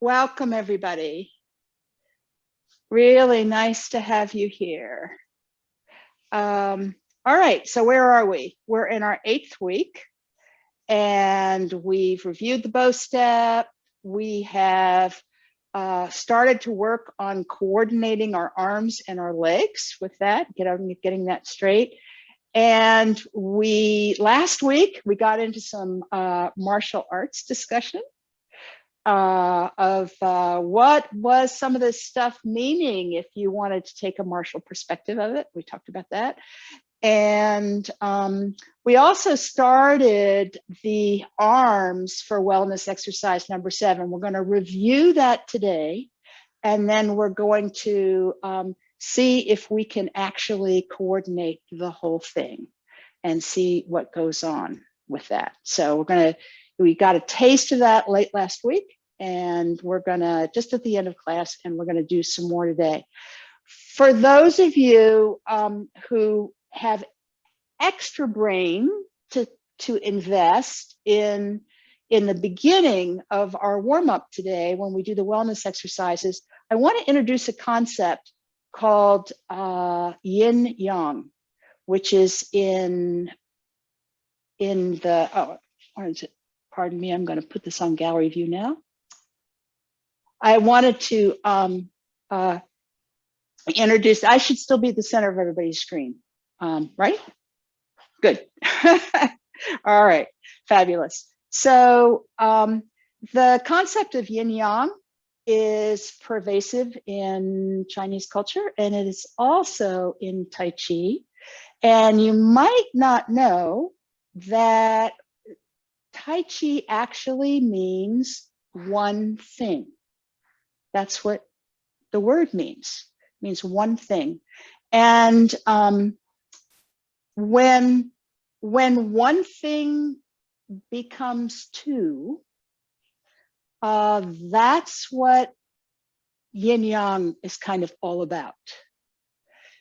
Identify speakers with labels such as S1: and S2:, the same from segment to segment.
S1: Welcome, everybody. Really nice to have you here. All right, so where are we? We're in our 8th week, and we've reviewed the bow step. We have started to work on coordinating our arms and our legs with that, getting that straight. And last week, we got into some martial arts discussion of what was some of this stuff meaning if you wanted to take a martial perspective of it. We talked about that. And we also started the arms for wellness exercise number 7. We're going to review that today, and then we're going to see if we can actually coordinate the whole thing and see what goes on with that. So we got a taste of that late last week, and we're gonna, just at the end of class, and we're gonna do some more today. For those of you who have extra brain to invest in the beginning of our warm-up today, when we do the wellness exercises, I want to introduce a concept called Yin Yang, which is in the, where is it? Pardon me, I'm going to put this on gallery view now. I wanted to introduce, I should still be at the center of everybody's screen, right? Good. All right, fabulous. So the concept of yin yang is pervasive in Chinese culture, and it is also in Tai Chi. And you might not know that Tai Chi actually means one thing. That's what the word means. It means one thing. And when one thing becomes two, that's what yin yang is kind of all about.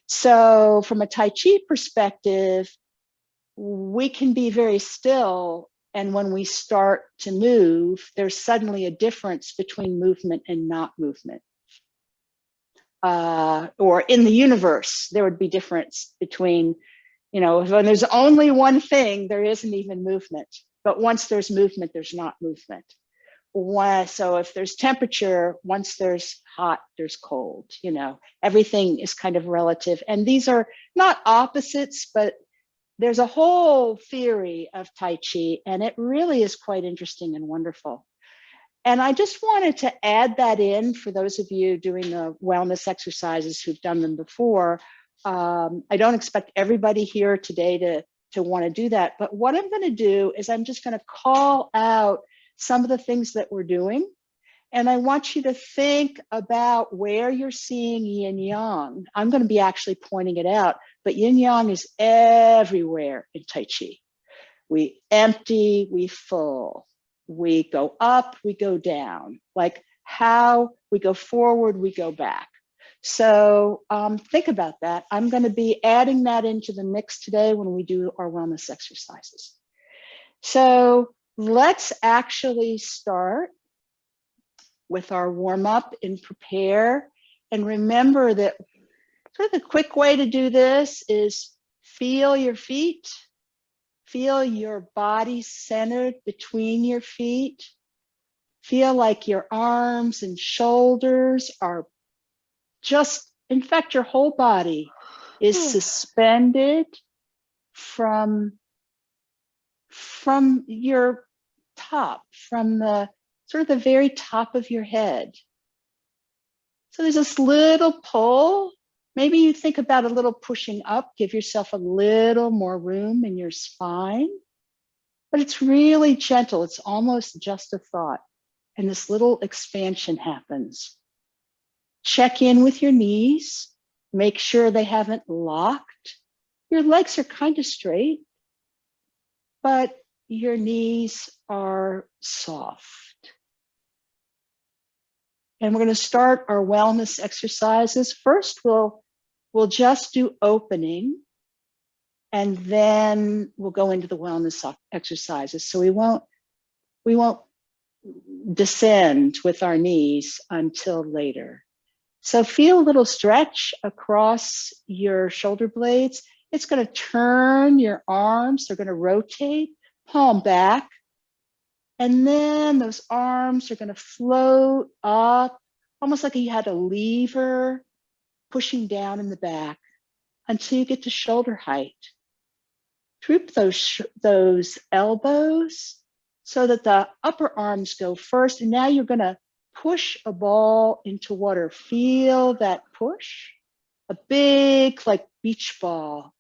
S1: So from a Tai Chi perspective, we can be very still, and when we start to move, there's suddenly a difference between movement and not movement. Or in the universe, there would be difference between, when there's only one thing, there isn't even movement. But once there's movement, there's not movement. So if there's temperature, once there's hot, there's cold. Everything is kind of relative. And these are not opposites, but there's a whole theory of Tai Chi, and it really is quite interesting and wonderful. And I just wanted to add that in for those of you doing the wellness exercises who've done them before. I don't expect everybody here today to want to do that, but what I'm going to do is I'm just going to call out some of the things that we're doing. And I want you to think about where you're seeing yin yang. I'm going to be actually pointing it out, but yin yang is everywhere in Tai Chi. We empty, we full. We go up, we go down. Like how we go forward, we go back. So think about that. I'm going to be adding that into the mix today when we do our wellness exercises. So let's actually start with our warm up and prepare. And remember that sort of the quick way to do this is feel your feet, feel your body centered between your feet, feel like your arms and shoulders are just, in fact, your whole body is suspended from your top, from the sort of the very top of your head. So there's this little pull. Maybe you think about a little pushing up, give yourself a little more room in your spine, but it's really gentle. It's almost just a thought. And this little expansion happens. Check in with your knees. Make sure they haven't locked. Your legs are kind of straight, but your knees are soft. And we're going to start our wellness exercises. First, we'll just do opening, and then we'll go into the wellness exercises. So we won't descend with our knees until later. So feel a little stretch across your shoulder blades. It's going to turn your arms. They're going to rotate, palm back. And then those arms are going to float up, almost like you had a lever pushing down in the back until you get to shoulder height. Droop those elbows so that the upper arms go first. And now you're going to push a ball into water. Feel that push, a big like beach ball.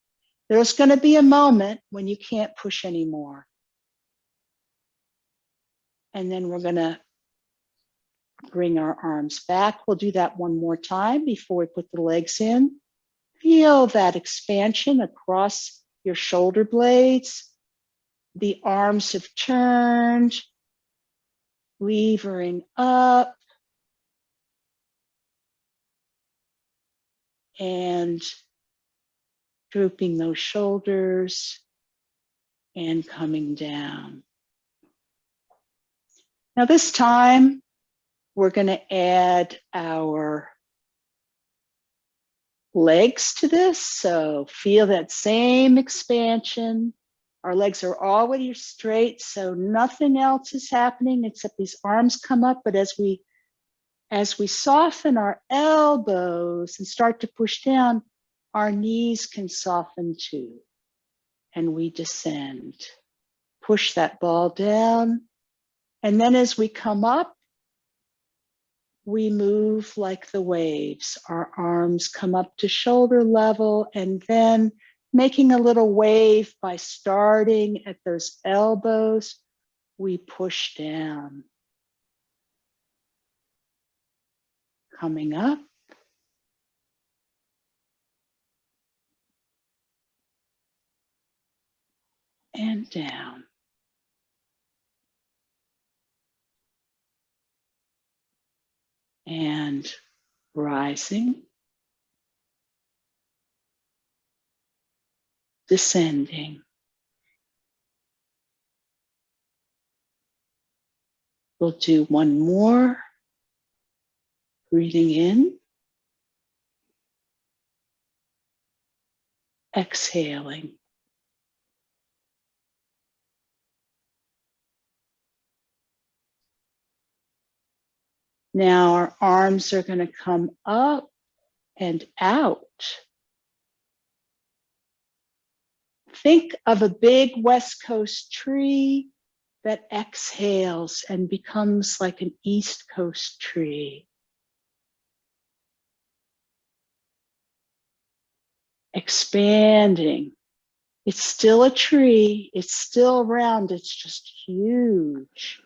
S1: There's going to be a moment when you can't push anymore. And then we're going to bring our arms back. We'll do that one more time before we put the legs in. Feel that expansion across your shoulder blades. The arms have turned, levering up, and drooping those shoulders and coming down. Now this time, we're going to add our legs to this. So feel that same expansion. Our legs are already straight, so nothing else is happening except these arms come up. But as we soften our elbows and start to push down, our knees can soften too. And we descend. Push that ball down. And then as we come up, we move like the waves. Our arms come up to shoulder level and then making a little wave by starting at those elbows, we push down. Coming up. And down. And rising. Descending. We'll do one more. Breathing in. Exhaling. Now our arms are going to come up and out. Think of a big West Coast tree that exhales and becomes like an East Coast tree. Expanding. It's still a tree. It's still round. It's just huge.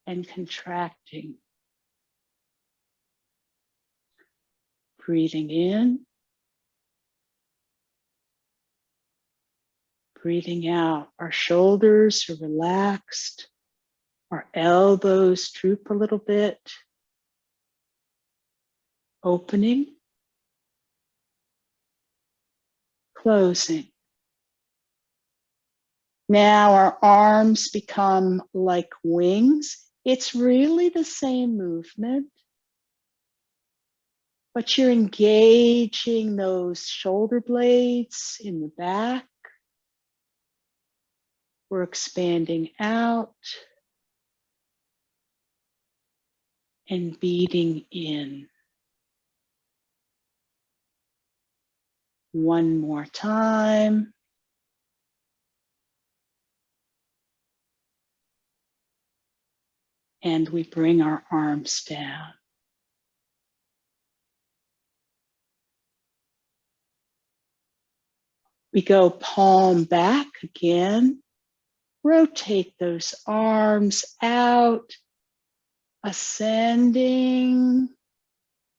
S1: And contracting. Breathing in. Breathing out. Our shoulders are relaxed. Our elbows droop a little bit. Opening. Closing. Now our arms become like wings. It's really the same movement, but you're engaging those shoulder blades in the back. We're expanding out and beating in. One more time. And we bring our arms down. We go palm back again. Rotate those arms out, ascending.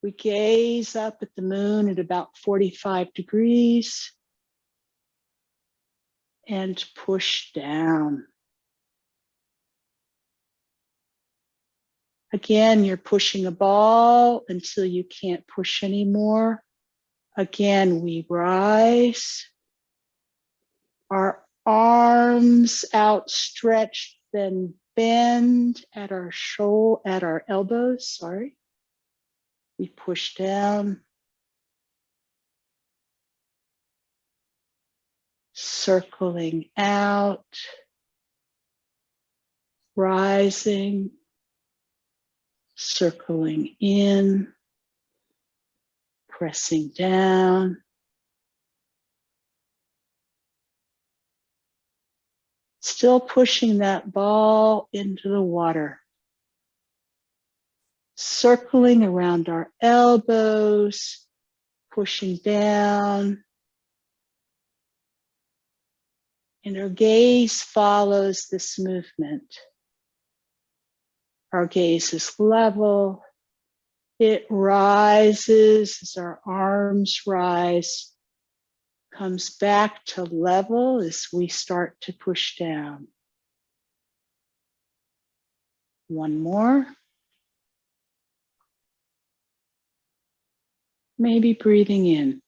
S1: We gaze up at the moon at about 45 degrees and push down. Again, you're pushing a ball until you can't push anymore. Again, we rise. Our arms outstretched, then bend at our at our elbows, sorry. We push down. Circling out. Rising. Circling in. Pressing down. Still pushing that ball into the water. Circling around our elbows, pushing down. And our gaze follows this movement. Our gaze is level. It rises as our arms rise. Comes back to level as we start to push down. One more. Maybe breathing in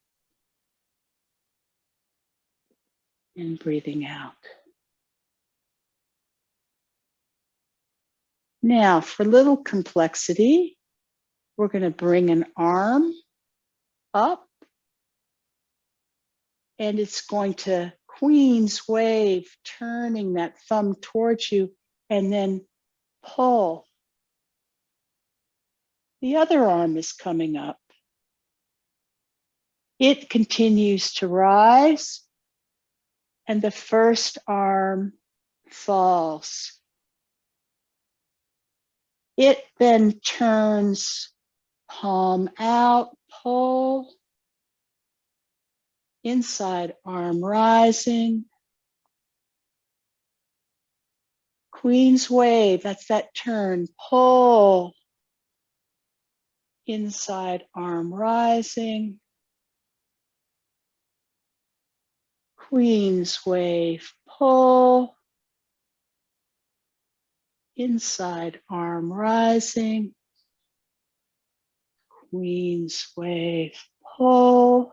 S1: and breathing out. Now, for little complexity, we're going to bring an arm up, and it's going to Queen's wave, turning that thumb towards you, and then pull. The other arm is coming up. It continues to rise, and the first arm falls. It then turns palm out, pull, inside arm rising. Queen's wave, that's that turn, pull, inside arm rising. Queen's wave, pull, inside arm rising. Queen's wave, pull.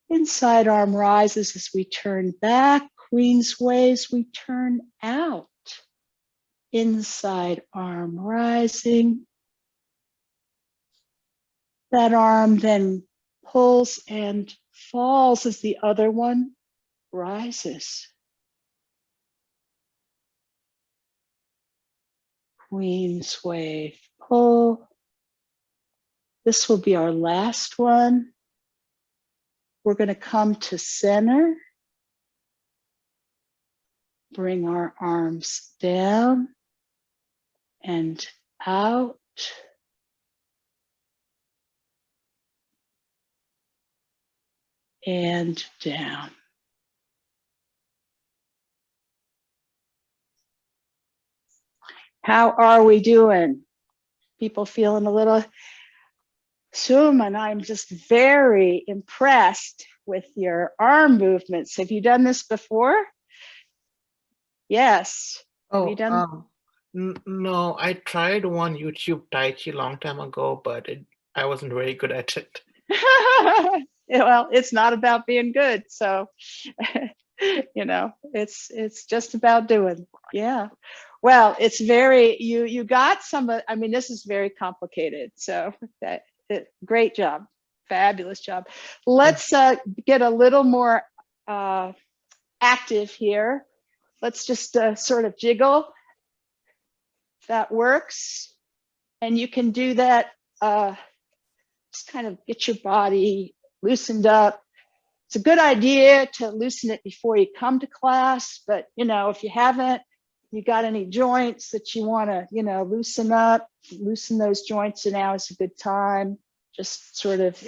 S1: Inside arm rises as we turn back. Queen's waves, we turn out. Inside arm rising. That arm then pulls and falls as the other one rises. Queen's wave, pull. This will be our last one. We're going to come to center. Bring our arms down and out. And down. How are we doing? People feeling a little and I'm just very impressed with your arm movements. Have you done this before? Yes.
S2: Oh, no, I tried one YouTube Tai Chi long time ago, but I wasn't very good at it.
S1: Well, it's not about being good. So, you know, it's just about doing. Yeah. Well, it's very, you got some, I mean, this is very complicated. So great job. Fabulous job. Let's get a little more active here. Let's just sort of jiggle. If that works. And you can do that, just kind of get your body loosened up. It's a good idea to loosen it before you come to class, but you know, if you haven't, you got any joints that you want to, you know, loosen up, loosen those joints, and now is a good time. Just sort of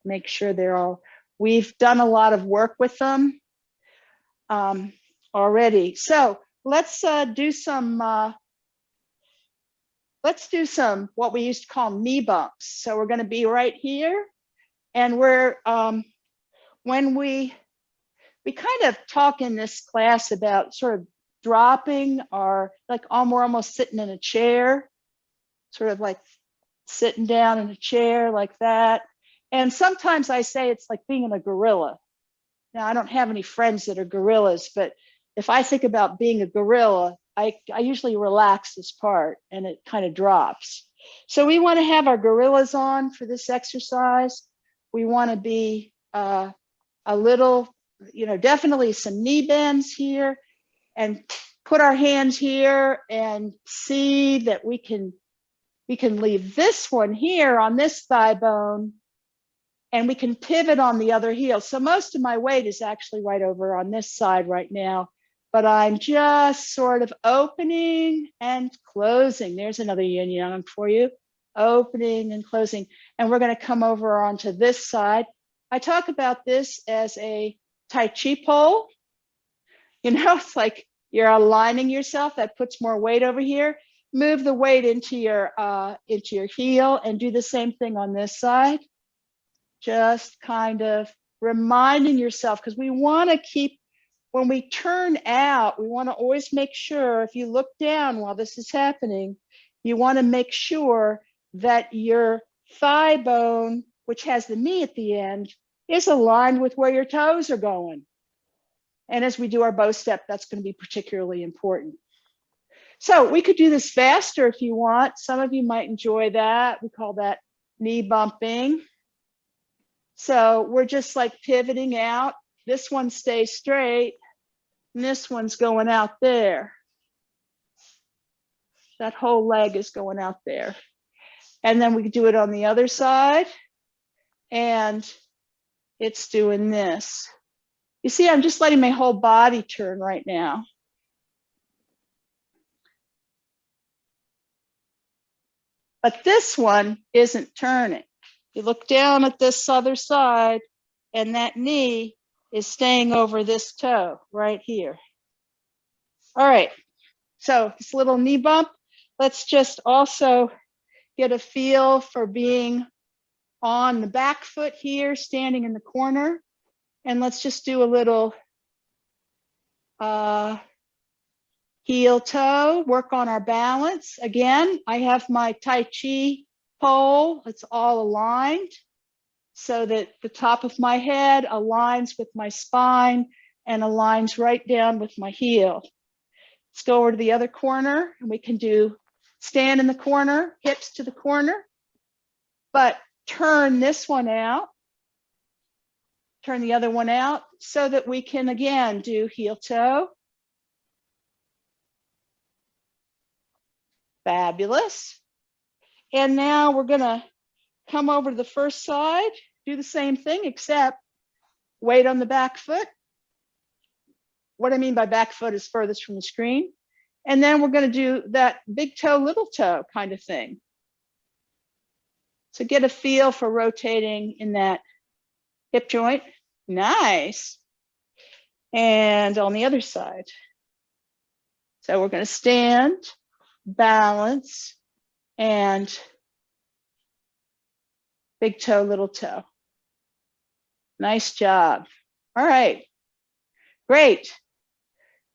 S1: make sure they're all, we've done a lot of work with them already. So let's do some what we used to call knee bumps. So we're going to be right here, and we're when we kind of talk in this class about sort of dropping, or like we're almost sitting in a chair, sort of like sitting down in a chair like that. And sometimes I say it's like being in a gorilla. Now, I don't have any friends that are gorillas, but if I think about being a gorilla, I usually relax this part and it kind of drops. So we want to have our gorillas on for this exercise. We want to be a little, definitely some knee bends here, and put our hands here and see that we can leave this one here on this thigh bone, and we can pivot on the other heel. So most of my weight is actually right over on this side right now, but I'm just sort of opening and closing. There's another yin yang for you. Opening and closing. And we're going to come over onto this side. I talk about this as a Tai Chi pole. It's like you're aligning yourself. That puts more weight over here. Move the weight into your heel and do the same thing on this side. Just kind of reminding yourself, because we want to keep, when we turn out, we want to always make sure, if you look down while this is happening, you want to make sure that your thigh bone, which has the knee at the end, is aligned with where your toes are going. And as we do our bow step, that's going to be particularly important. So we could do this faster if you want. Some of you might enjoy that. We call that knee bumping. So we're just like pivoting out. This one stays straight, and this one's going out there. That whole leg is going out there. And then we can do it on the other side, and it's doing this. You see, I'm just letting my whole body turn right now. But this one isn't turning. You look down at this other side, and that knee is staying over this toe right here. All right, so this little knee bump, let's just also get a feel for being on the back foot here, standing in the corner. And let's just do a little heel toe, work on our balance. Again, I have my Tai Chi pole, it's all aligned so that the top of my head aligns with my spine and aligns right down with my heel. Let's go over to the other corner, and we can do stand in the corner, hips to the corner, but turn this one out, turn the other one out, so that we can again do heel toe. Fabulous. And now we're going to come over to the first side, do the same thing, except weight on the back foot. What I mean by back foot is furthest from the screen. And then we're going to do that big toe, little toe kind of thing. So get a feel for rotating in that hip joint. Nice. And on the other side. So we're going to stand, balance, and big toe, little toe. Nice job. All right, great.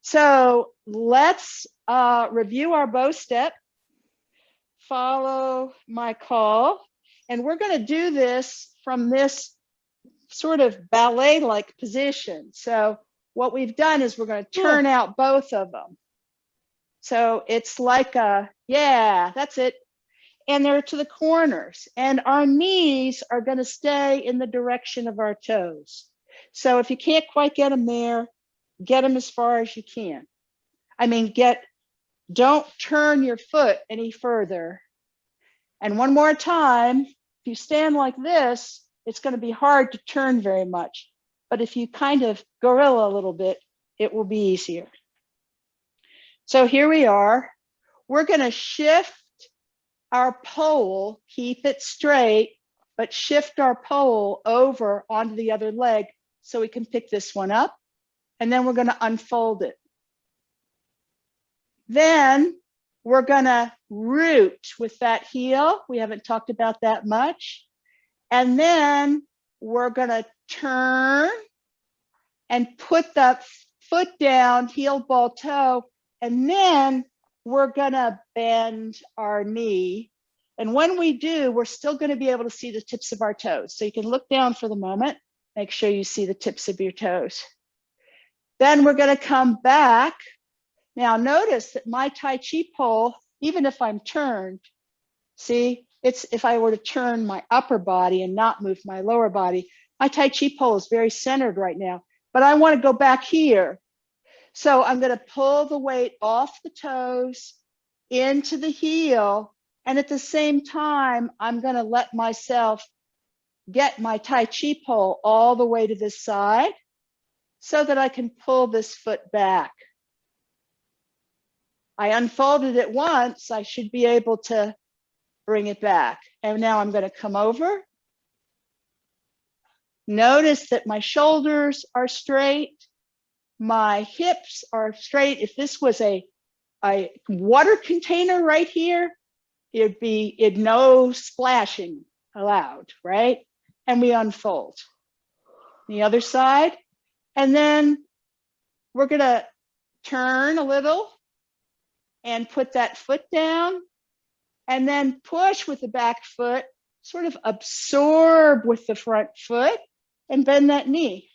S1: So let's review our bow step. Follow my call. And we're going to do this from this sort of ballet-like position. So what we've done is we're going to turn out both of them. So it's like a, yeah, that's it. And they're to the corners. And our knees are going to stay in the direction of our toes. So if you can't quite get them there, get them as far as you can. I mean, don't turn your foot any further. And one more time, if you stand like this, it's going to be hard to turn very much. But if you kind of gorilla a little bit, it will be easier. So here we are. We're going to shift our pole, keep it straight, but shift our pole over onto the other leg so we can pick this one up. And then we're going to unfold it. Then we're going to root with that heel. We haven't talked about that much. And then we're going to turn and put that foot down, heel, ball, toe. And then we're going to bend our knee. And when we do, we're still going to be able to see the tips of our toes. So you can look down for the moment, make sure you see the tips of your toes. Then we're going to come back. Now notice that my Tai Chi pole, even if I'm turned, see, it's if I were to turn my upper body and not move my lower body, my Tai Chi pole is very centered right now, but I want to go back here. So I'm going to pull the weight off the toes into the heel. And at the same time, I'm going to let myself get my Tai Chi pole all the way to this side so that I can pull this foot back. I unfolded it once, I should be able to bring it back. And now I'm going to come over. Notice that my shoulders are straight. My hips are straight. If this was a water container right here, it'd no splashing allowed, right? And we unfold. The other side. And then we're going to turn a little and put that foot down and then push with the back foot, sort of absorb with the front foot and bend that knee.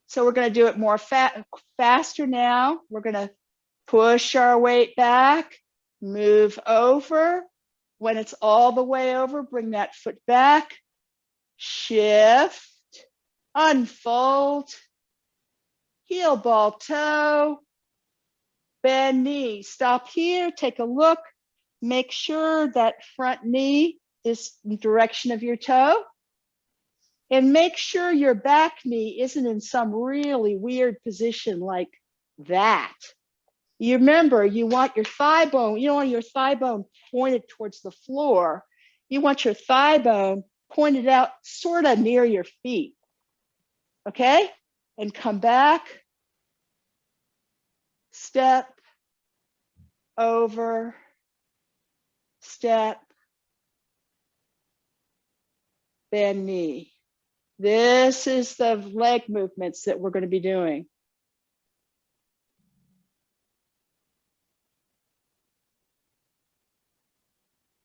S1: So we're going to do it more faster now. We're going to push our weight back, move over. When it's all the way over, bring that foot back, shift, unfold, heel ball toe, bend knee. Stop here, take a look, make sure that front knee is in the direction of your toe. And make sure your back knee isn't in some really weird position like that. You remember, you want your thigh bone, you don't want your thigh bone pointed towards the floor. You want your thigh bone pointed out sort of near your feet. Okay? And come back, step, over, step, bend knee. This is the leg movements that we're going to be doing.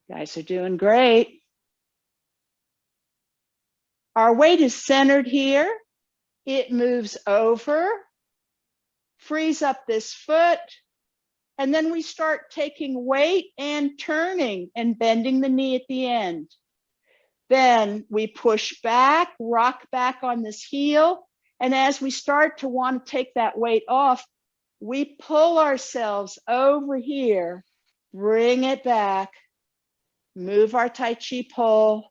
S1: You guys are doing great. Our weight is centered here. It moves over, frees up this foot, and then we start taking weight and turning and bending the knee at the end. Then we push back, rock back on this heel. And as we start to want to take that weight off, we pull ourselves over here, bring it back, move our Tai Chi pole,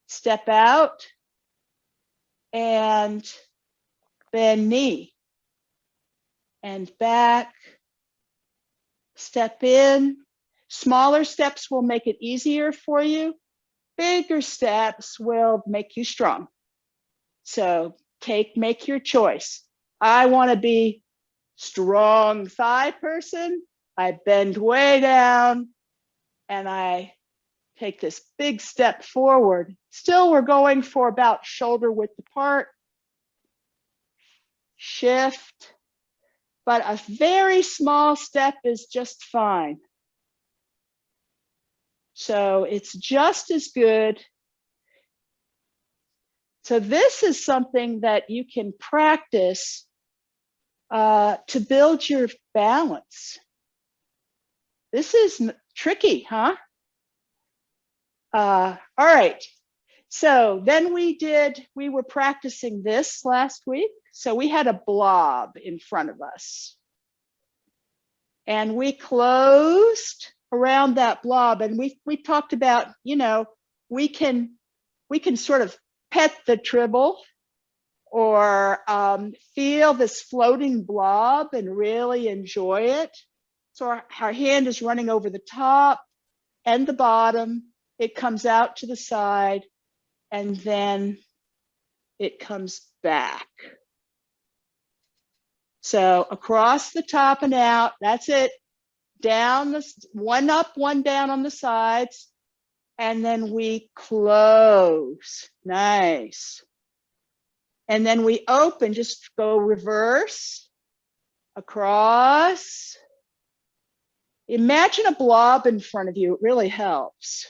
S1: step out, and bend knee. And back, step in. Smaller steps will make it easier for you. Bigger steps will make you strong. So make your choice. I want to be strong thigh person. I bend way down and I take this big step forward. Still, we're going for about shoulder width apart. Shift, but a very small step is just fine. So it's just as good. So this is something that you can practice to build your balance. This is tricky, huh? All right. So then we were practicing this last week. So we had a blob in front of us. And we closed around that blob, and we talked about, you know, we can sort of pet the tribble or feel this floating blob and really enjoy it. So our hand is running over the top and the bottom. It comes out to the side and then it comes back. So across the top and out, that's it. Down, one up, one down on the sides. And then we close. Nice. And then we open, just go reverse, across. Imagine a blob in front of you. It really helps.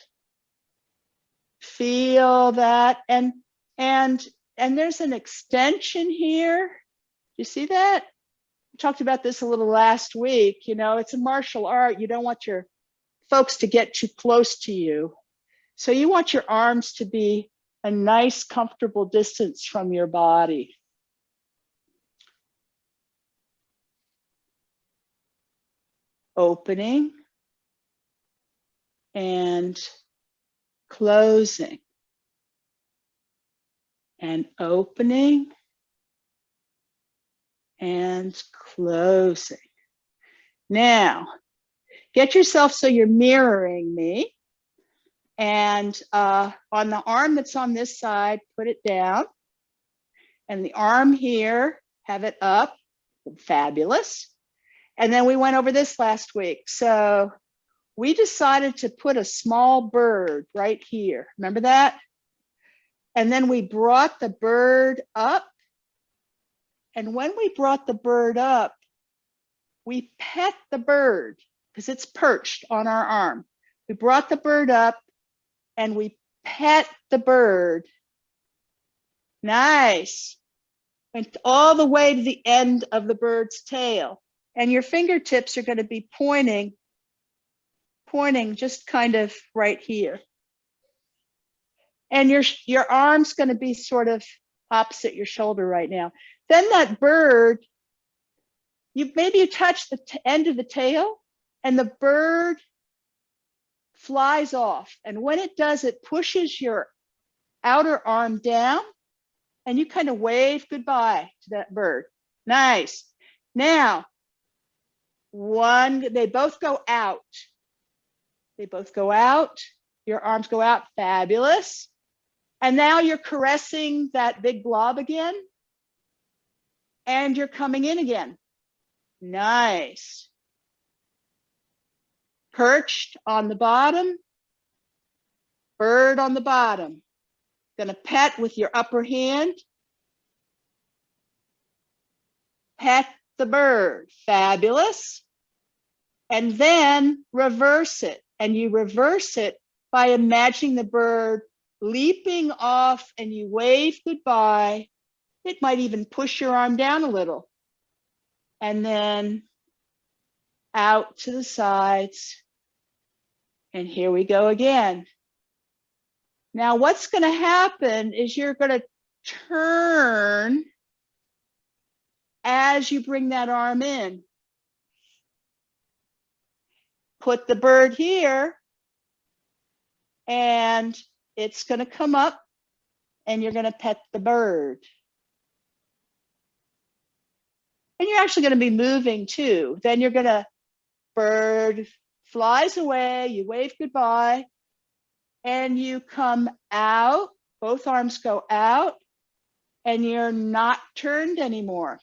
S1: Feel that. And And there's an extension here. You see that? We talked about this a little last week. You know, it's a martial art. You don't want your folks to get too close to you. So you want your arms to be a nice, comfortable distance from your body. Opening and closing. And opening and closing. Now, get yourself so you're mirroring me. And on the arm that's on this side, put it down. And the arm here, have it up. Fabulous. And then we went over this last week. So we decided to put a small bird right here. Remember that? And then we brought the bird up. And when we brought the bird up, we pet the bird because it's perched on our arm. We brought the bird up and we pet the bird. Nice. Went all the way to the end of the bird's tail. And your fingertips are going to be pointing just kind of right here. And your arm's going to be sort of opposite your shoulder right now. Then that bird, maybe you touch the end of the tail and the bird flies off. And when it does, it pushes your outer arm down and you kind of wave goodbye to that bird. Nice. Now, they both go out. They both go out. Your arms go out. Fabulous. And now you're caressing that big blob again. And you're coming in again. Nice. Perched on the bottom. Bird on the bottom. Gonna pet with your upper hand. Pet the bird. Fabulous. And then reverse it. And you reverse it by imagining the bird leaping off and you wave goodbye. It might even push your arm down a little. And then out to the sides. And here we go again. Now what's going to happen is you're going to turn as you bring that arm in. Put the bird here and it's going to come up and you're going to pet the bird. And you're actually going to be moving too. Then you're going to, bird flies away, you wave goodbye, and you come out, both arms go out, and you're not turned anymore.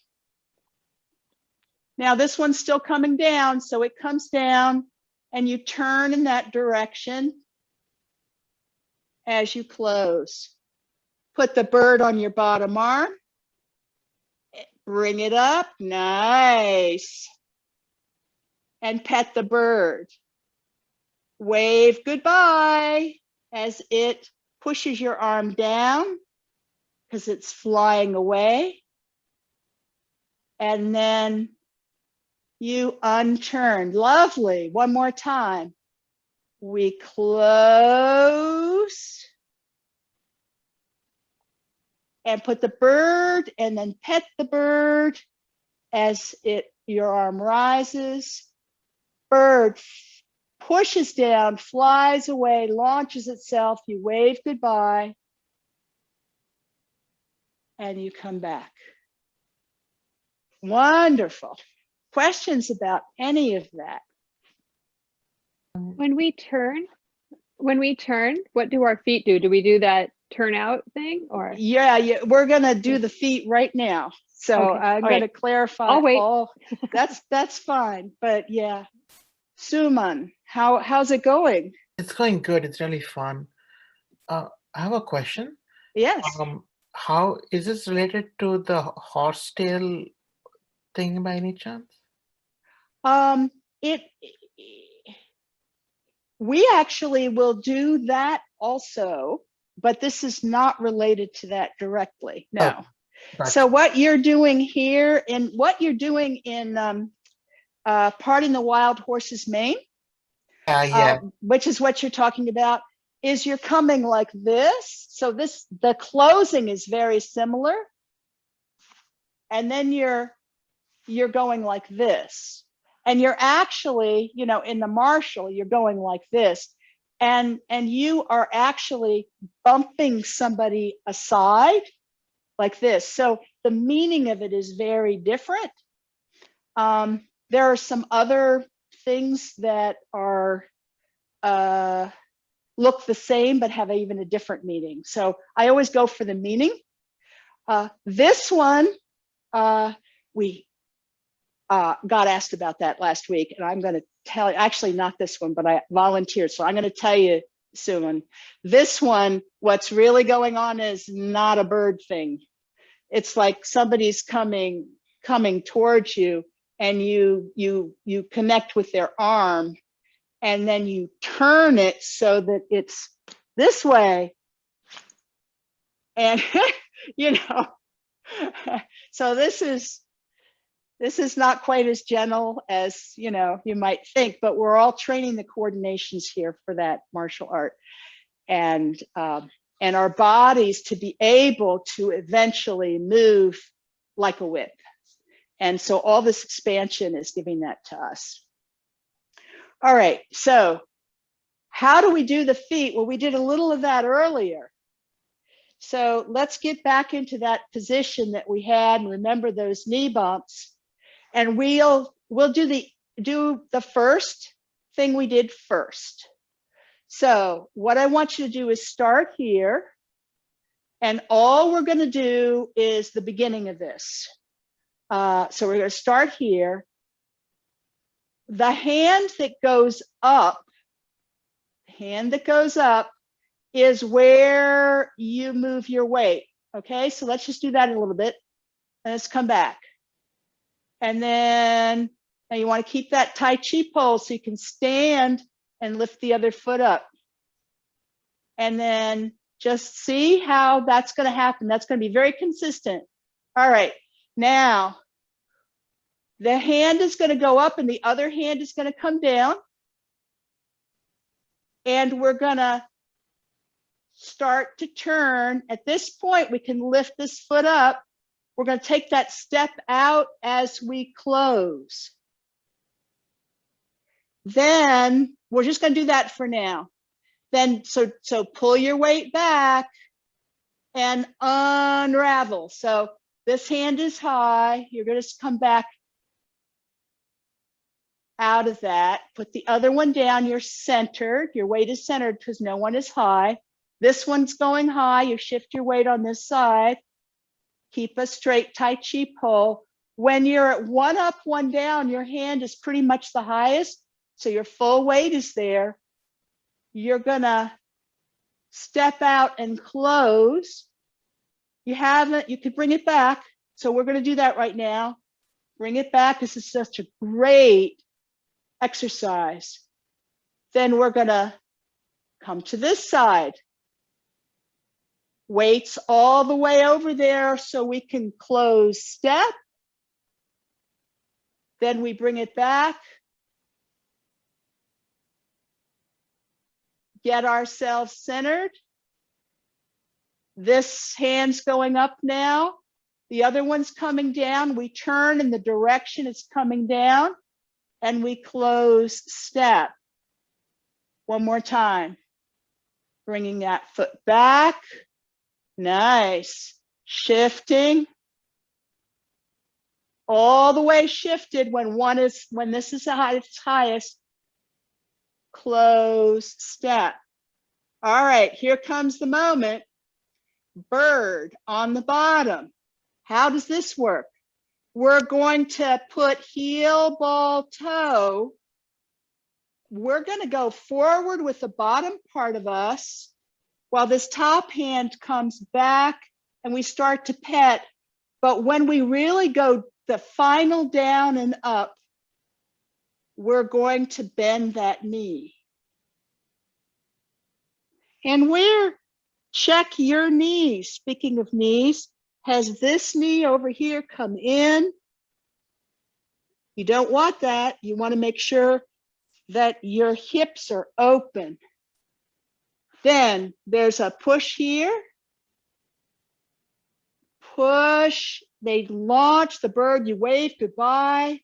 S1: Now this one's still coming down, so it comes down and you turn in that direction as you close. Put the bird on your bottom arm. Bring it up, nice. And pet the bird. Wave goodbye as it pushes your arm down because it's flying away. And then you unturn. Lovely. One more time. We close. And put the bird and then pet the bird as your arm rises. Bird pushes down, flies away, launches itself. You wave goodbye. And you come back. Wonderful. Questions about any of that?
S3: When we turn, what do our feet do? Do we do that turn out thing or?
S1: Yeah, we're gonna do the feet right now. So
S3: Okay.
S1: I'm gonna clarify
S3: I'll wait.
S1: all. That's fine. But yeah, Suman, how's it going?
S2: It's going good. It's really fun. I have a question.
S1: Yes.
S2: How is this related to the horsetail thing by any chance?
S1: We actually will do that also, but this is not related to that directly. No.
S2: Oh, gotcha.
S1: So what you're doing here and what you're doing in parting the wild horse's mane,
S2: Yeah.
S1: which is what you're talking about, is you're coming like this. So the closing is very similar. And then you're going like this. And you're actually, you know, in the martial, you're going like this. And you are actually bumping somebody aside like this. So the meaning of it is very different. There are some other things that are look the same but have even a different meaning. So I always go for the meaning. This one, we got asked about that last week, and I'm going to tell you, actually not this one, but I volunteered, so I'm going to tell you soon. This one, what's really going on is not a bird thing. It's like somebody's coming towards you, and you connect with their arm, and then you turn it so that it's this way, and you know, so this is not quite as gentle as, you know, you might think, but we're all training the coordinations here for that martial art, and our bodies to be able to eventually move like a whip. And so all this expansion is giving that to us. All right, so how do we do the feet? Well, we did a little of that earlier. So let's get back into that position that we had and remember those knee bumps. And we'll do the first thing we did first. So what I want you to do is start here. And all we're going to do is the beginning of this. So we're going to start here. The hand that goes up, is where you move your weight. Okay, so let's just do that a little bit. And let's come back. And then now you want to keep that Tai Chi pose so you can stand and lift the other foot up. And then just see how that's going to happen. That's going to be very consistent. All right, now the hand is going to go up and the other hand is going to come down. And we're going to start to turn. At this point, we can lift this foot up. We're going to take that step out as we close. Then we're just going to do that for now. Then so pull your weight back and unravel. So this hand is high. You're going to come back out of that. Put the other one down. You're centered. Your weight is centered because no one is high. This one's going high. You shift your weight on this side. Keep a straight Tai Chi pull. When you're at one up, one down, your hand is pretty much the highest. So your full weight is there. You're gonna step out and close. You could bring it back. So we're gonna do that right now. Bring it back. This is such a great exercise. Then we're gonna come to this side. Weights all the way over there so we can close step. Then we bring it back. Get ourselves centered. This hand's going up now. The other one's coming down. We turn in the direction it's coming down and we close step. One more time. Bringing that foot back. Nice. Shifting. All the way shifted when this is its highest. Close step. All right, here comes the moment. Bird on the bottom. How does this work? We're going to put heel, ball, toe. We're going to go forward with the bottom part of us while this top hand comes back and we start to pet. But when we really go the final down and up, we're going to bend that knee. And we're Check your knees. Speaking of knees, has this knee over here come in? You don't want that. You want to make sure that your hips are open. Then there's a push here. Push. They launch the bird. You wave goodbye.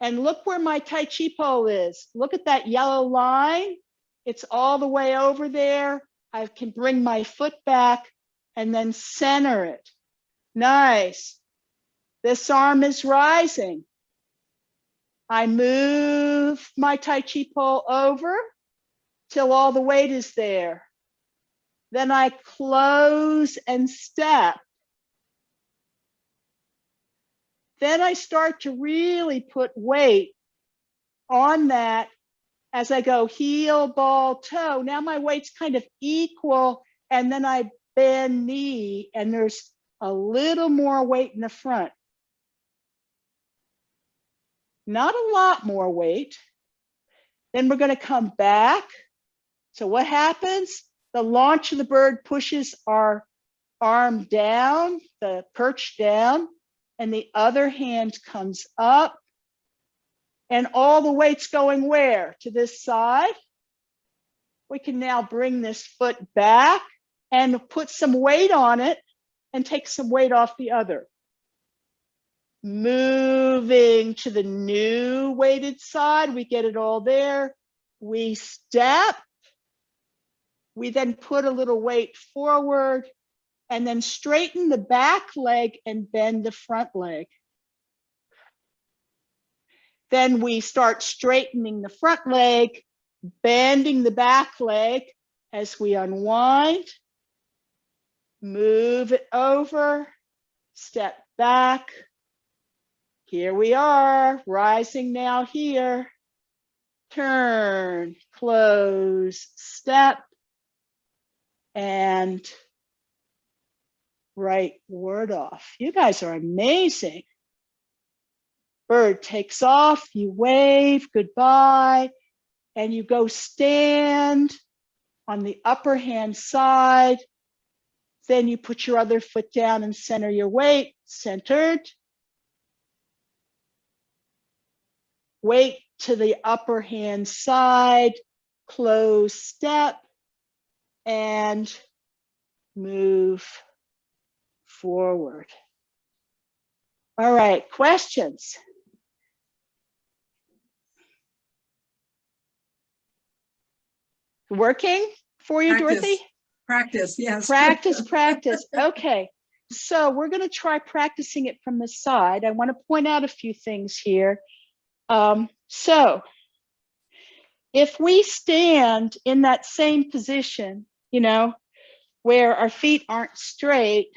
S1: And look where my Tai Chi pole is. Look at that yellow line. It's all the way over there. I can bring my foot back and then center it. Nice. This arm is rising. I move my Tai Chi pole over till all the weight is there. Then I close and step. Then I start to really put weight on that as I go heel, ball, toe. Now my weight's kind of equal, and then I bend knee, and there's a little more weight in the front. Not a lot more weight. Then we're going to come back. So what happens? The launch of the bird pushes our arm down, the perch down, and the other hand comes up. And all the weight's going where? To this side. We can now bring this foot back and put some weight on it and take some weight off the other. Moving to the new weighted side, we get it all there. We step. We then put a little weight forward and then straighten the back leg and bend the front leg. Then we start straightening the front leg, bending the back leg as we unwind, move it over, step back. Here we are, rising now here. Turn, close, step, and right ward off. You guys are amazing. Bird takes off, you wave goodbye, and you go stand on the upper hand side. Then you put your other foot down and center your weight, centered. Weight to the upper hand side, close step, and move forward. All right, questions? Working for you,
S4: Practice.
S1: Dorothy?
S4: Practice, yes.
S1: Practice, practice. Okay, so we're going to try practicing it from the side. I want to point out a few things here. So if we stand in that same position, you know, where our feet aren't straight,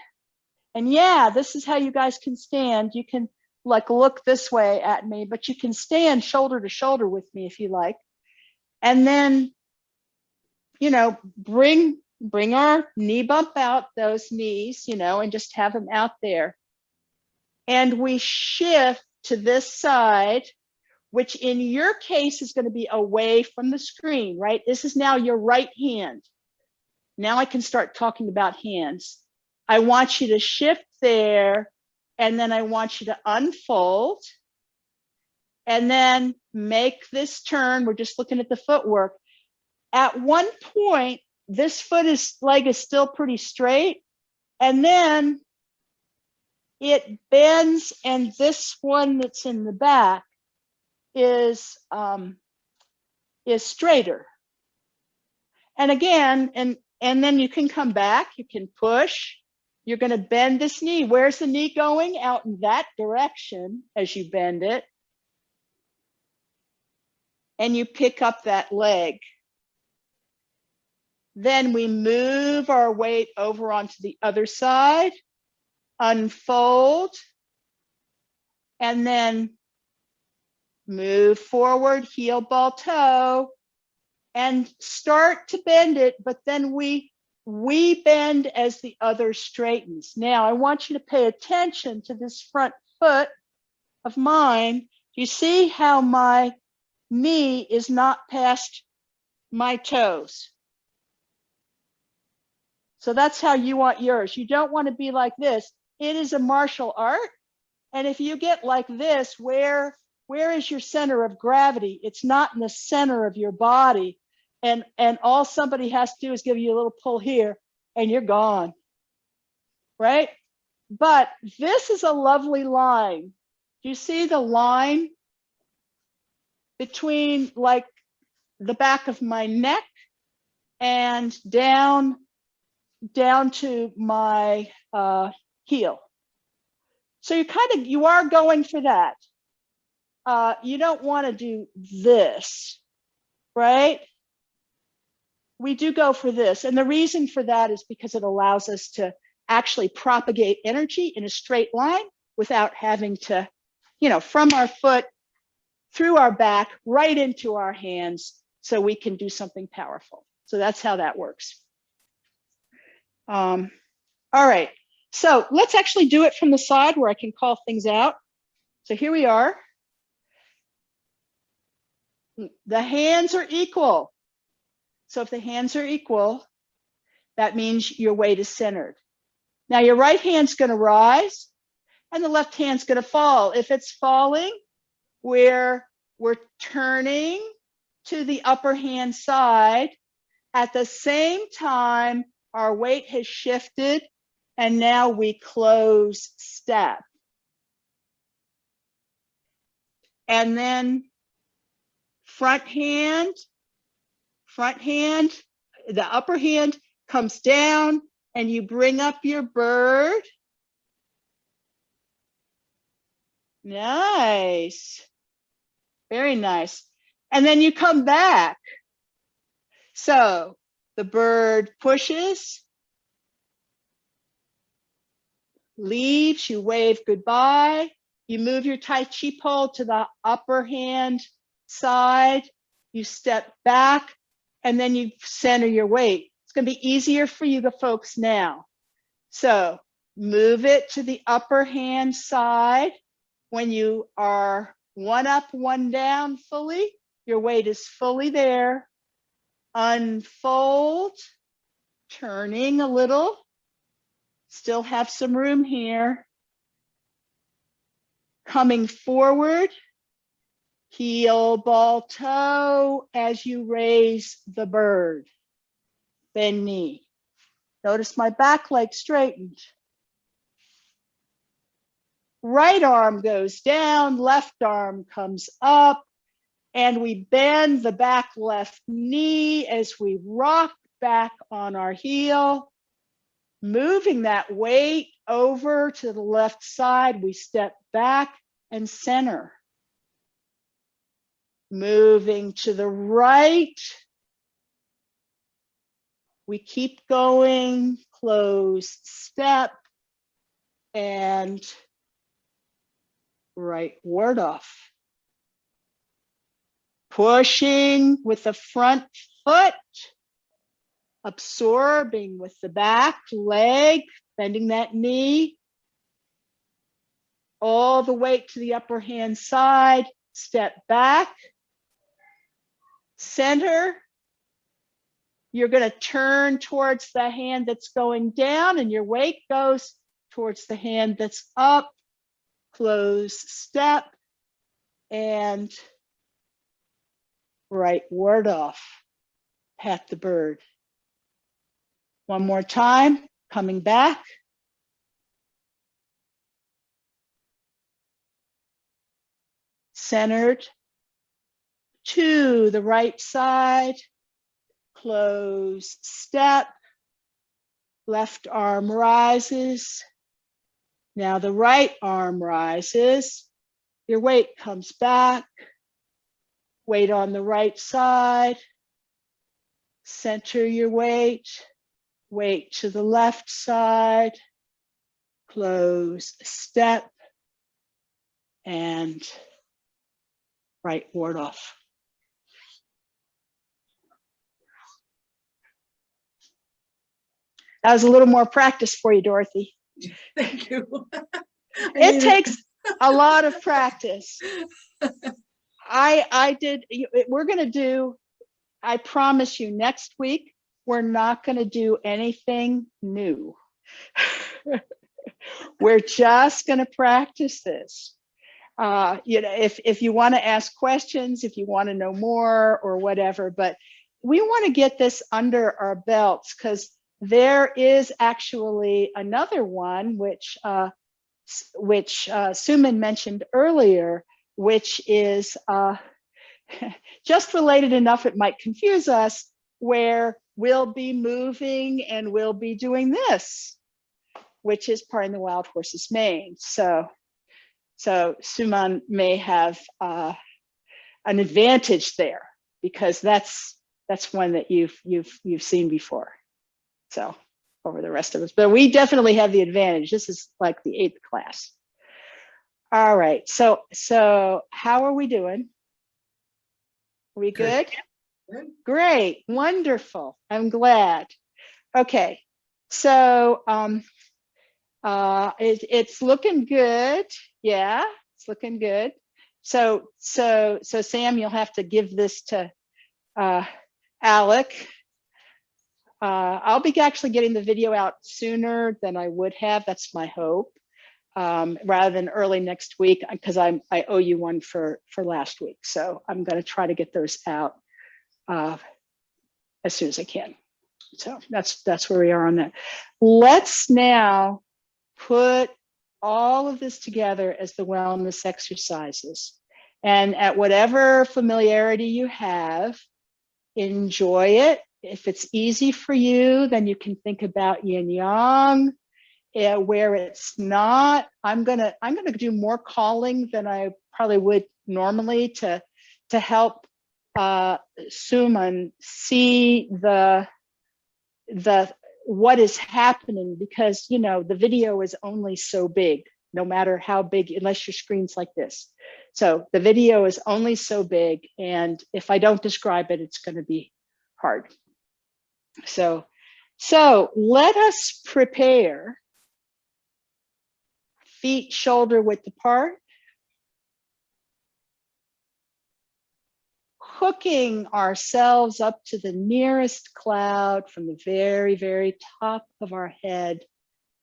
S1: and yeah, this is how you guys can stand. You can like look this way at me, but you can stand shoulder to shoulder with me if you like. And then, you know, bring our knee bump out, those knees, you know, and just have them out there. And we shift to this side, which in your case is going to be away from the screen, right? This is now your right hand. Now I can start talking about hands. I want you to shift there, and then I want you to unfold, and then make this turn. We're just looking at the footwork. At one point, this leg is still pretty straight, and then it bends, and this one that's in the back is straighter. And again, and then you can come back, you can push. You're going to bend this knee. Where's the knee going? Out in that direction as you bend it. And you pick up that leg. Then we move our weight over onto the other side, unfold, and then move forward, heel, ball, toe, and start to bend it, but then we bend as the other straightens. Now, I want you to pay attention to this front foot of mine. You see how my knee is not past my toes? So that's how you want yours. You don't want to be like this. It is a martial art. And if you get like this, where is your center of gravity? It's not in the center of your body. And all somebody has to do is give you a little pull here and you're gone, right? But this is a lovely line. Do you see the line between like the back of my neck and down to my heel? So you are going for that. You don't want to do this, right? We do go for this. And the reason for that is because it allows us to actually propagate energy in a straight line without having to, from our foot, through our back, right into our hands, so we can do something powerful. So that's how that works. All right. So let's actually do it from the side where I can call things out. So here we are. The hands are equal. So if the hands are equal, that means your weight is centered. Now your right hand's going to rise and the left hand's going to fall. If it's falling, we're turning to the upper hand side. At the same time, our weight has shifted and now we close step. And then front hand, the upper hand comes down and you bring up your bird. Nice. Very nice. And then you come back. So the bird pushes, leaves, you wave goodbye. You move your Tai Chi pole to the upper hand side. You step back and then you center your weight. It's going to be easier for you, the folks, now. So move it to the upper hand side. When you are one up, one down fully, your weight is fully there. Unfold, turning a little. Still have some room here. Coming forward, heel, ball, toe as you raise the bird. Bend knee. Notice my back leg straightened. Right arm goes down, left arm comes up, and we bend the back left knee as we rock back on our heel. Moving that weight over to the left side, we step back and center. Moving to the right, we keep going, close step, and right ward off. Pushing with the front foot, absorbing with the back leg, bending that knee, all the weight to the upper hand side, step back, center. You're going to turn towards the hand that's going down and your weight goes towards the hand that's up, close step, and right ward off, pat the bird. One more time, coming back. Centered to the right side, close step, left arm rises. Now the right arm rises, your weight comes back, weight on the right side, center your weight, weight to the left side, close step, and right ward off. That was a little more practice for you, Dorothy.
S4: Thank you.
S1: It takes a lot of practice. We're going to do, I promise you, next week, we're not going to do anything new. We're just going to practice this. You know, if you want to ask questions, if you want to know more or whatever, but we want to get this under our belts, because there is actually another one which Suman mentioned earlier, which is just related enough it might confuse us, where we'll be moving and we'll be doing this, which is part in the wild horse's mane. So Suman may have an advantage there, because that's one that you've seen before. So over the rest of us, but we definitely have the advantage. This is like the 8th class. All right, so how are we doing? Are we good?
S2: Good.
S1: Great, wonderful. I'm glad. Okay, so it's looking good. Yeah, it's looking good. So Sam, you'll have to give this to Alec. I'll be actually getting the video out sooner than I would have. That's my hope, rather than early next week, because I owe you one for last week. So I'm going to try to get those out as soon as I can. So that's where we are on that. Let's now put all of this together as the wellness exercises, and at whatever familiarity you have, enjoy it. If it's easy for you, then you can think about Yin Yang. Where it's not, I'm gonna do more calling than I probably would normally to help Suman see the what is happening, because you know the video is only so big, no matter how big, unless your screen's like this. So the video is only so big, and if I don't describe it, it's going to be hard. So let us prepare. Feet shoulder width apart. Hooking ourselves up to the nearest cloud from the very, very top of our head,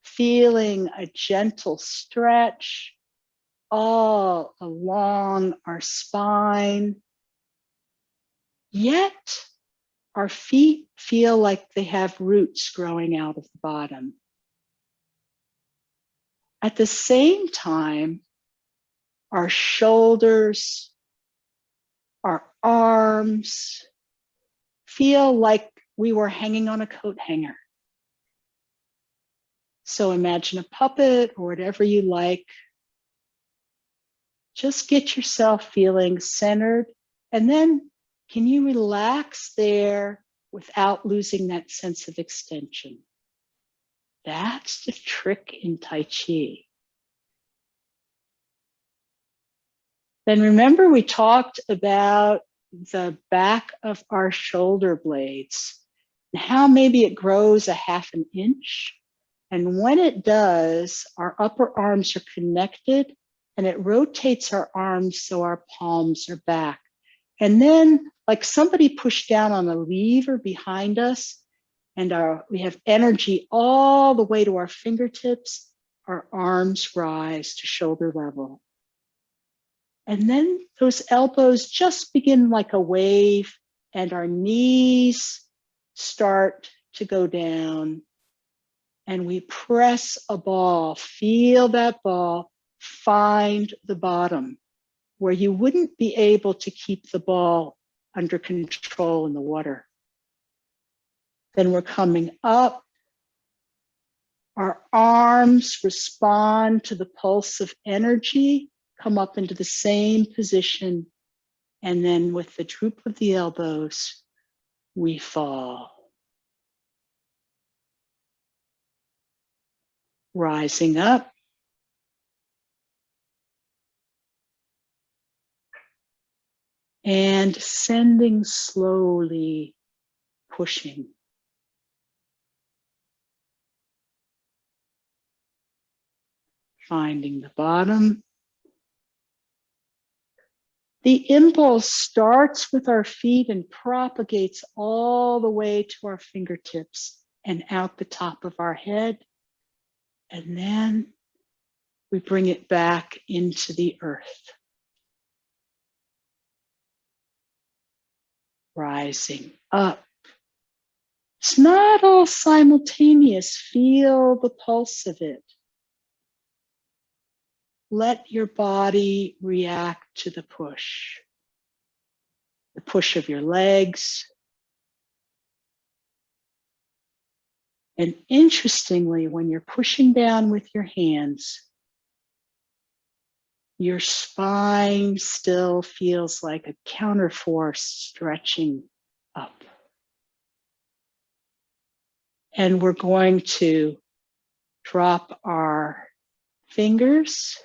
S1: feeling a gentle stretch all along our spine. Yet our feet feel like they have roots growing out of the bottom. At the same time, our shoulders, our arms feel like we were hanging on a coat hanger. So imagine a puppet or whatever you like. Just get yourself feeling centered, and then can you relax there without losing that sense of extension? That's the trick in Tai Chi. Then remember, we talked about the back of our shoulder blades and how maybe it grows a ½ an inch. And when it does, our upper arms are connected, and it rotates our arms so our palms are back. And then, like somebody pushed down on a lever behind us, and we have energy all the way to our fingertips, our arms rise to shoulder level. And then those elbows just begin like a wave, and our knees start to go down. And we press a ball, feel that ball, find the bottom where you wouldn't be able to keep the ball under control in the water. Then we're coming up. Our arms respond to the pulse of energy, come up into the same position, and then with the droop of the elbows, we fall. Rising up. And ascending slowly, pushing. Finding the bottom. The impulse starts with our feet and propagates all the way to our fingertips and out the top of our head. And then we bring it back into the earth. Rising up. It's not all simultaneous. Feel the pulse of it. Let your body react to the push of your legs. And interestingly, when you're pushing down with your hands, your spine still feels like a counterforce stretching up. And we're going to drop our fingers,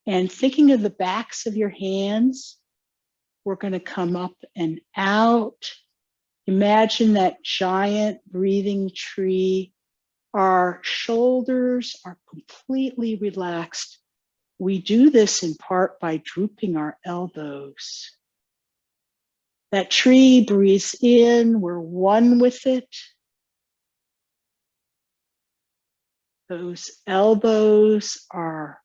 S1: and thinking of the backs of your hands, we're going to come up and out. Imagine that giant breathing tree. Our shoulders are completely relaxed. We do this in part by drooping our elbows. That tree breathes in, we're one with it. Those elbows are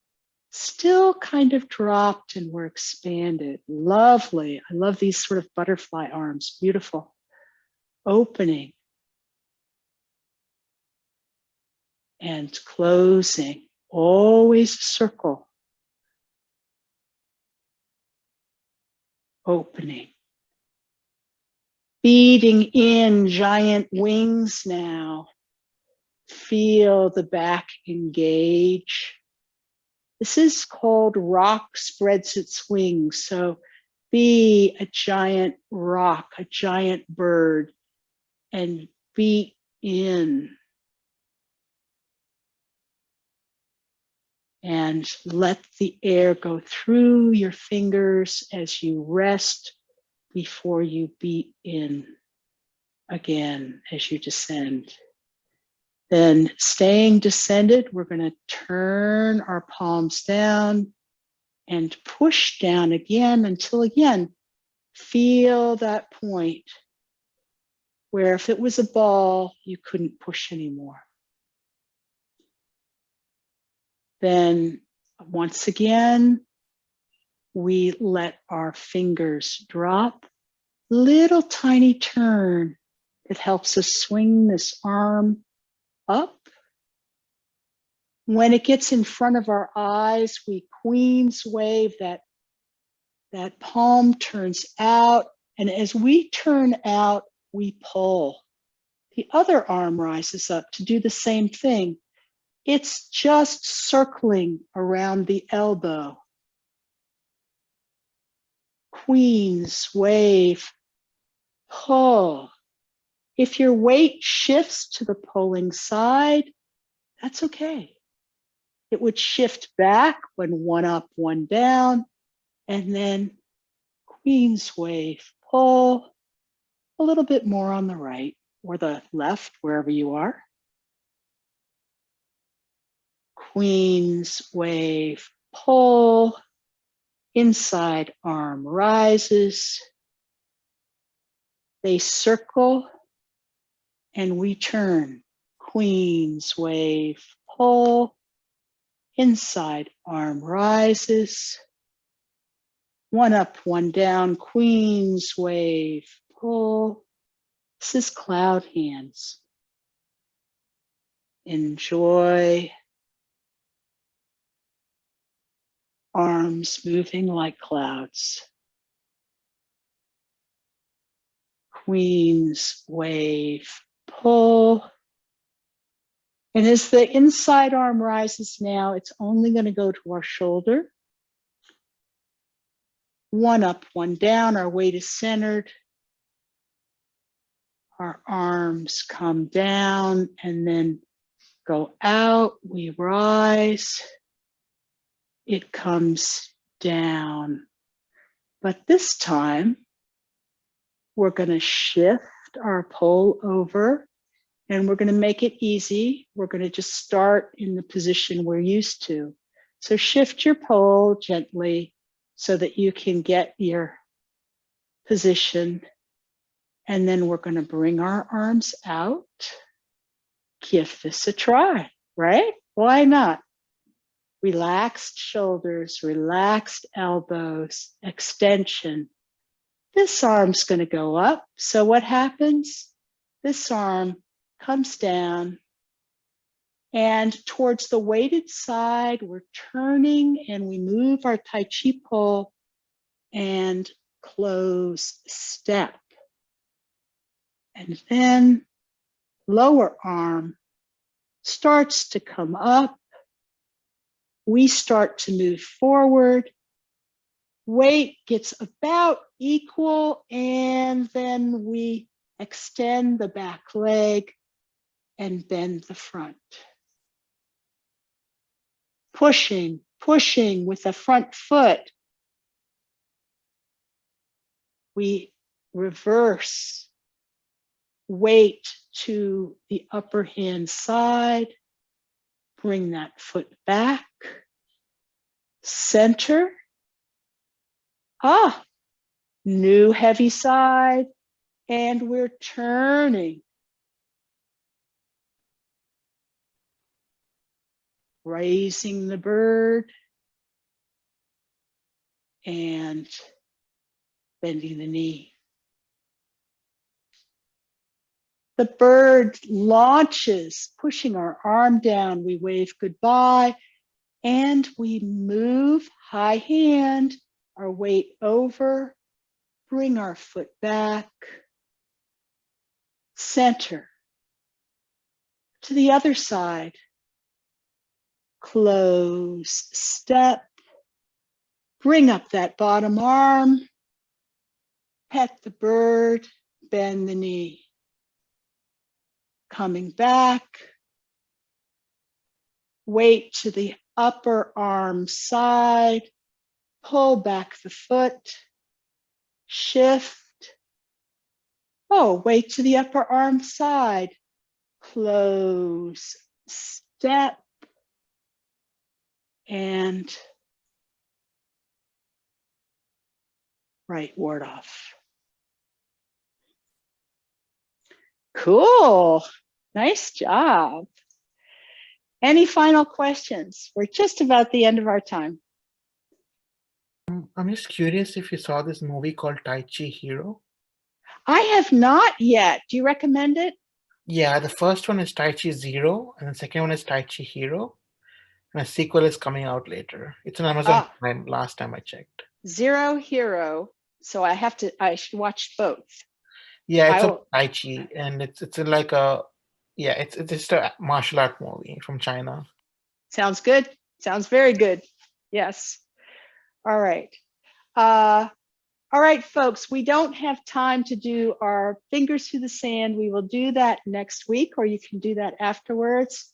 S1: still kind of dropped and we're expanded. Lovely. I love these sort of butterfly arms. Beautiful. Opening and closing. Always a circle. Opening. Beating in giant wings now. Feel the back engage. This is called rock spreads its wings. So be a giant rock, a giant bird, and beat in. And let the air go through your fingers as you rest before you beat in again as you descend. Then staying descended, we're going to turn our palms down and push down again until again, feel that point where if it was a ball, you couldn't push anymore. Then once again, we let our fingers drop. Little tiny turn that helps us swing this arm up. When it gets in front of our eyes, we queen's wave, that palm turns out. And as we turn out, we pull. The other arm rises up to do the same thing. It's just circling around the elbow. Queen's wave, pull. If your weight shifts to the pulling side, that's okay. It would shift back when one up, one down, and then queen's wave, pull a little bit more on the right or the left, wherever you are. Queen's wave, pull, inside arm rises. They circle and we turn. Queen's wave, pull, inside arm rises. One up, one down, queen's wave, pull. This is cloud hands. Enjoy. Arms moving like clouds. Queen's wave, pull. And as the inside arm rises now, it's only going to go to our shoulder. One up, one down, our weight is centered. Our arms come down and then go out, we rise. It comes down. But this time, we're going to shift our pull over and we're going to make it easy. We're going to just start in the position we're used to. So shift your pull gently, so that you can get your position. And then we're going to bring our arms out. Give this a try, right? Why not? Relaxed shoulders, relaxed elbows, extension. This arm's going to go up. So what happens? This arm comes down, and towards the weighted side, we're turning and we move our Tai Chi pole and close step. And then lower arm starts to come up. We start to move forward. Weight gets about equal, and then we extend the back leg and bend the front. Pushing with the front foot. We reverse. Weight to the upper hand side. Bring that foot back. Center. New heavy side. And we're turning. Raising the bird. And bending the knee. The bird launches, pushing our arm down. We wave goodbye, and we move high hand, our weight over, bring our foot back, center. To the other side, close step, bring up that bottom arm, pet the bird, bend the knee. Coming back, weight to the upper arm side, pull back the foot, shift. Weight to the upper arm side, close, step, and right ward off. Cool. Nice job. Any final questions? We're just about the end of our time.
S2: I'm just curious if you saw this movie called Tai Chi Hero.
S1: I have not yet. Do you recommend it?
S2: Yeah, the first one is Tai Chi Zero, and the second one is Tai Chi Hero. And a sequel is coming out later. It's on Amazon Prime, last time I checked.
S1: Zero Hero. So I should watch both.
S2: Yeah, it's a Tai Chi, and it's like it's just a martial art movie from China.
S1: Sounds good. Sounds very good. Yes. All right. All right, folks, we don't have time to do our fingers through the sand. We will do that next week, or you can do that afterwards.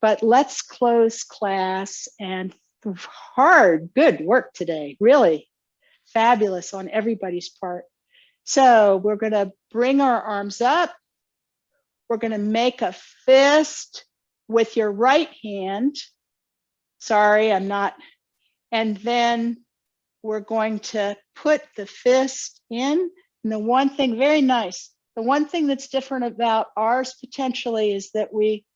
S1: But let's close class, and good work today. Really fabulous on everybody's part. So we're going to bring our arms up. We're going to make a fist with your right hand. Sorry, I'm not. And then we're going to put the fist in. And the one thing, very nice, the one thing that's different about ours potentially is that we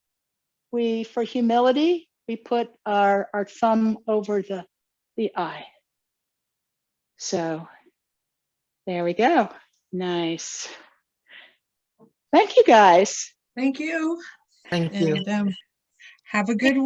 S1: for humility, we put our thumb over the eye. So there we go. Nice. Thank you, guys.
S4: Thank you.
S2: Thank you.
S4: And have a good